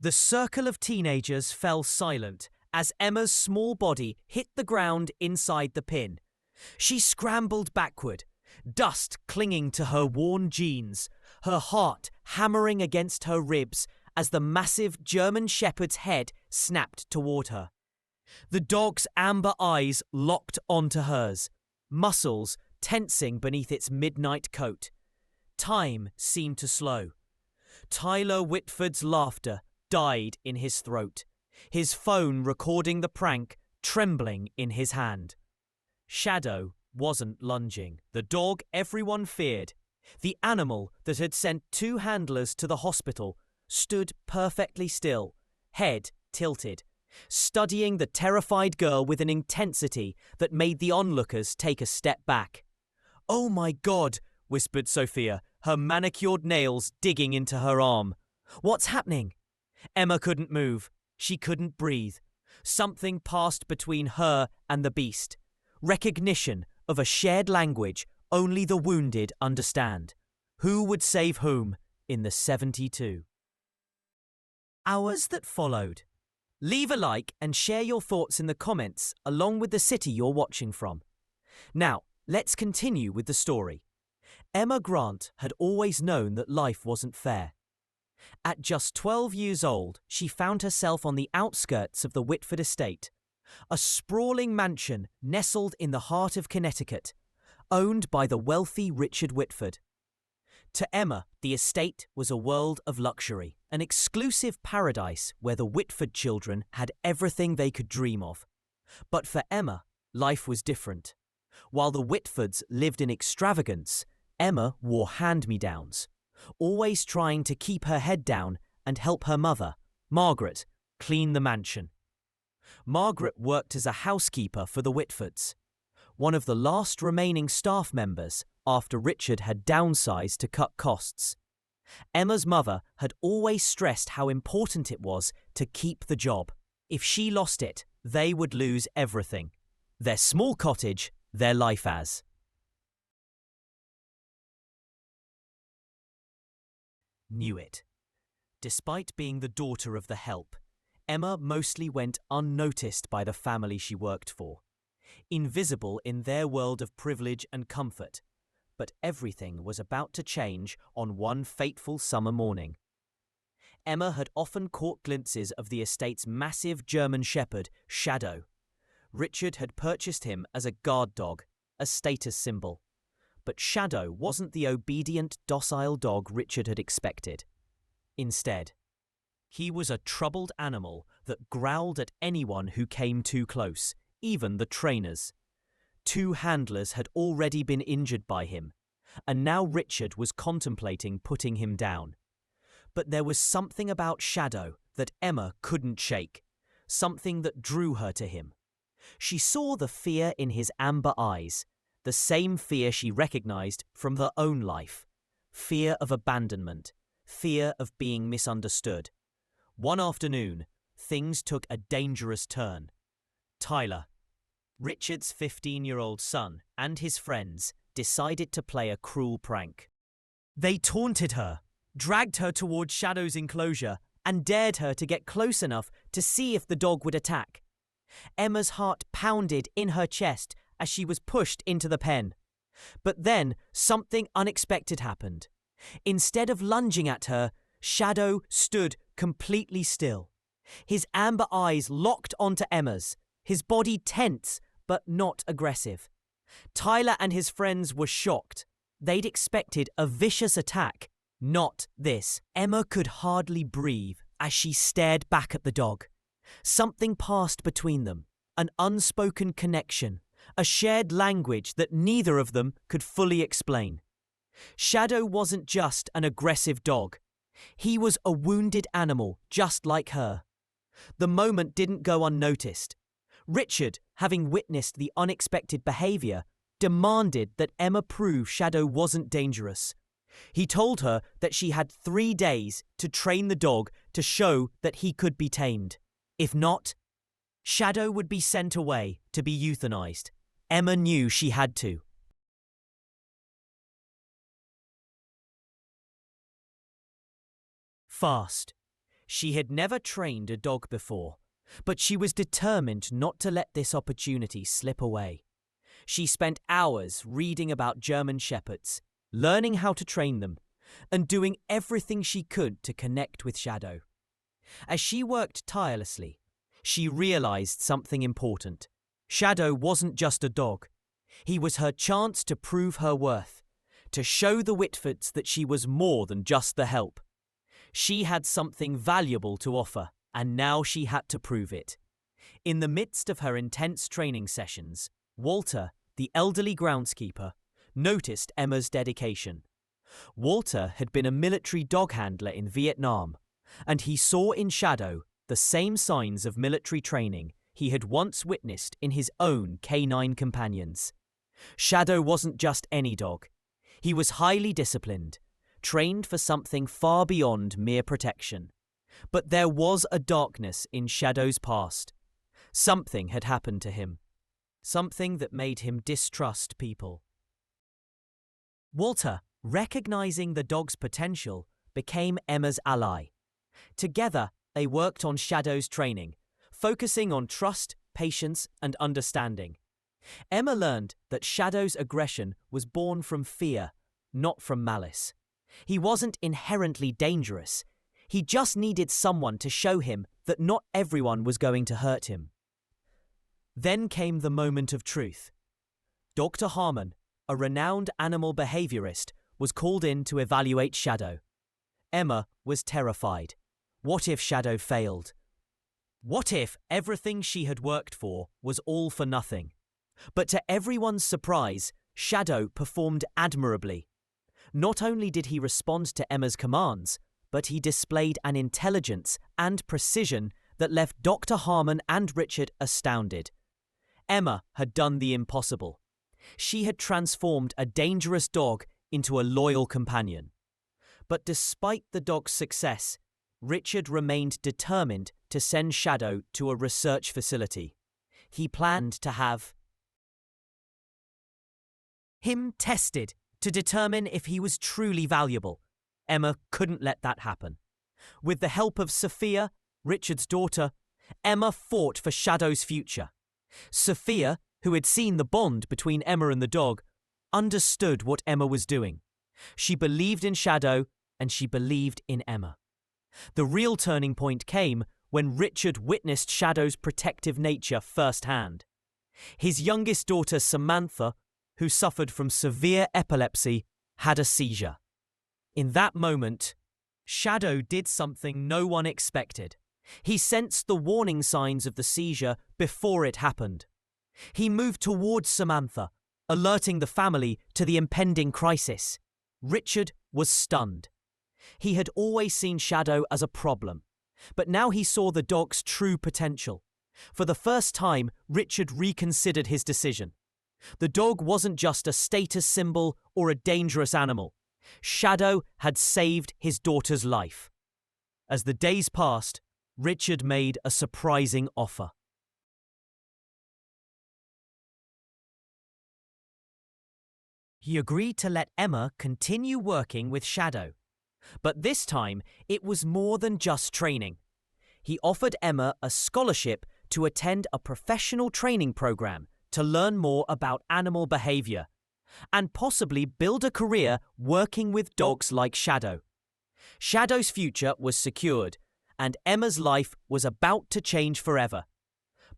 The circle of teenagers fell silent as Emma's small body hit the ground inside the pin. She scrambled backward, dust clinging to her worn jeans, her heart hammering against her ribs as the massive German shepherd's head snapped toward her. The dog's amber eyes locked onto hers, muscles tensing beneath its midnight coat. Time seemed to slow. Tyler Whitford's laughter died in his throat, his phone recording the prank trembling in his hand. Shadow wasn't lunging. The dog everyone feared, the animal that had sent 2 handlers to the hospital, stood perfectly still, head tilted, studying the terrified girl with an intensity that made the onlookers take a step back. "Oh my God," whispered Sophia, her manicured nails digging into her arm. "What's happening?" Emma couldn't move. She couldn't breathe. Something passed between her and the beast. Recognition of a shared language only the wounded understand. Who would save whom in the 72? Hours that followed. Leave a like and share your thoughts in the comments along with the city you're watching from. Now, let's continue with the story. Emma Grant had always known that life wasn't fair. At just 12 years old, she found herself on the outskirts of the Whitford estate, a sprawling mansion nestled in the heart of Connecticut, owned by the wealthy Richard Whitford. To Emma, the estate was a world of luxury, an exclusive paradise where the Whitford children had everything they could dream of. But for Emma, life was different. While the Whitfords lived in extravagance, Emma wore hand-me-downs, always trying to keep her head down and help her mother, Margaret, clean the mansion. Margaret worked as a housekeeper for the Whitfords, one of the last remaining staff members after Richard had downsized to cut costs. Emma's mother had always stressed how important it was to keep the job. If she lost it, they would lose everything. Their small cottage, their life as. Knew it. Despite being the daughter of the help, Emma mostly went unnoticed by the family she worked for, invisible in their world of privilege and comfort. But everything was about to change on one fateful summer morning. Emma had often caught glimpses of the estate's massive German shepherd, Shadow. Richard had purchased him as a guard dog, a status symbol. But Shadow wasn't the obedient, docile dog Richard had expected. Instead, he was a troubled animal that growled at anyone who came too close, even the trainers. 2 handlers had already been injured by him, and now Richard was contemplating putting him down. But there was something about Shadow that Emma couldn't shake, something that drew her to him. She saw the fear in his amber eyes, the same fear she recognized from her own life. Fear of abandonment, fear of being misunderstood. One afternoon, things took a dangerous turn. Tyler, Richard's 15-year-old son, and his friends decided to play a cruel prank. They taunted her, dragged her towards Shadow's enclosure, and dared her to get close enough to see if the dog would attack. Emma's heart pounded in her chest as she was pushed into the pen. But then something unexpected happened. Instead of lunging at her, Shadow stood completely still. His amber eyes locked onto Emma's, his body tense but not aggressive. Tyler and his friends were shocked. They'd expected a vicious attack, not this. Emma could hardly breathe as she stared back at the dog. Something passed between them, an unspoken connection, a shared language that neither of them could fully explain. Shadow wasn't just an aggressive dog. He was a wounded animal just like her. The moment didn't go unnoticed. Richard, having witnessed the unexpected behavior, demanded that Emma prove Shadow wasn't dangerous. He told her that she had 3 days to train the dog to show that he could be tamed. If not, Shadow would be sent away to be euthanized. Emma knew she had to. Fast. She had never trained a dog before, but she was determined not to let this opportunity slip away. She spent hours reading about German Shepherds, learning how to train them, and doing everything she could to connect with Shadow. As she worked tirelessly, she realized something important. Shadow wasn't just a dog. He was her chance to prove her worth, to show the Whitfords that she was more than just the help. She had something valuable to offer, and now she had to prove it. In the midst of her intense training sessions, Walter, the elderly groundskeeper, noticed Emma's dedication. Walter had been a military dog handler in Vietnam, and he saw in Shadow the same signs of military training he had once witnessed in his own canine companions. Shadow wasn't just any dog. He was highly disciplined, trained for something far beyond mere protection. But there was a darkness in Shadow's past. Something had happened to him. Something that made him distrust people. Walter, recognizing the dog's potential, became Emma's ally. Together, they worked on Shadow's training, focusing on trust, patience, and understanding. Emma learned that Shadow's aggression was born from fear, not from malice. He wasn't inherently dangerous. He just needed someone to show him that not everyone was going to hurt him. Then came the moment of truth. Dr. Harmon, a renowned animal behaviorist, was called in to evaluate Shadow. Emma was terrified. What if Shadow failed? What if everything she had worked for was all for nothing? But to everyone's surprise, Shadow performed admirably. Not only did he respond to Emma's commands, but he displayed an intelligence and precision that left Dr. Harmon and Richard astounded. Emma had done the impossible. She had transformed a dangerous dog into a loyal companion. But despite the dog's success, Richard remained determined to send Shadow to a research facility. He planned to have him tested to determine if he was truly valuable. Emma couldn't let that happen. With the help of Sophia, Richard's daughter, Emma fought for Shadow's future. Sophia, who had seen the bond between Emma and the dog, understood what Emma was doing. She believed in Shadow, and she believed in Emma. The real turning point came when Richard witnessed Shadow's protective nature firsthand. His youngest daughter, Samantha, who suffered from severe epilepsy, had a seizure. In that moment, Shadow did something no one expected. He sensed the warning signs of the seizure before it happened. He moved towards Samantha, alerting the family to the impending crisis. Richard was stunned. He had always seen Shadow as a problem, but now he saw the dog's true potential. For the first time, Richard reconsidered his decision. The dog wasn't just a status symbol or a dangerous animal. Shadow had saved his daughter's life. As the days passed, Richard made a surprising offer. He agreed to let Emma continue working with Shadow. But this time, it was more than just training. He offered Emma a scholarship to attend a professional training program to learn more about animal behavior, and possibly build a career working with dogs like Shadow. Shadow's future was secured, and Emma's life was about to change forever.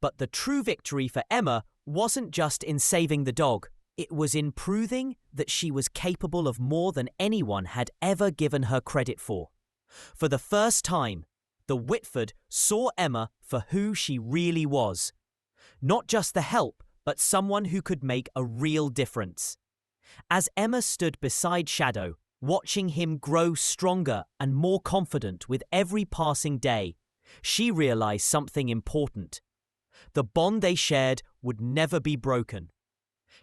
But the true victory for Emma wasn't just in saving the dog. It was in proving that she was capable of more than anyone had ever given her credit for. For the first time, the Whitford saw Emma for who she really was. Not just the help, but someone who could make a real difference. As Emma stood beside Shadow, watching him grow stronger and more confident with every passing day, she realized something important. The bond they shared would never be broken.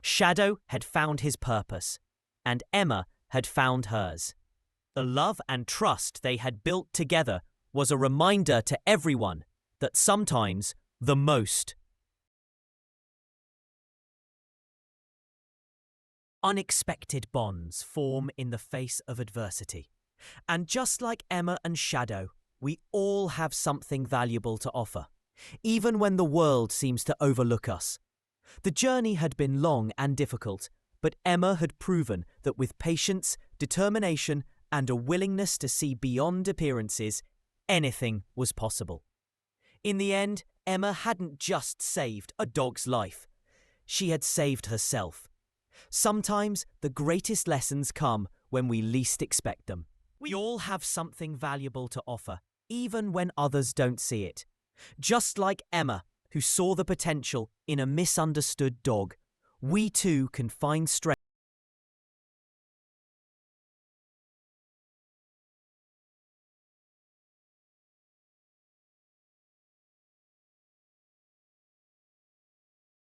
Shadow had found his purpose, and Emma had found hers. The love and trust they had built together was a reminder to everyone that sometimes the most unexpected bonds form in the face of adversity. And just like Emma and Shadow, We all have something valuable to offer, even when the world seems to overlook us. The journey had been long and difficult, but Emma had proven that with patience, determination, and a willingness to see beyond appearances, anything was possible. In the end, Emma hadn't just saved a dog's life. She had saved herself. Sometimes the greatest lessons come when we least expect them. We all have something valuable to offer, even when others don't see it. Just like Emma, who saw the potential in a misunderstood dog, we too can find strength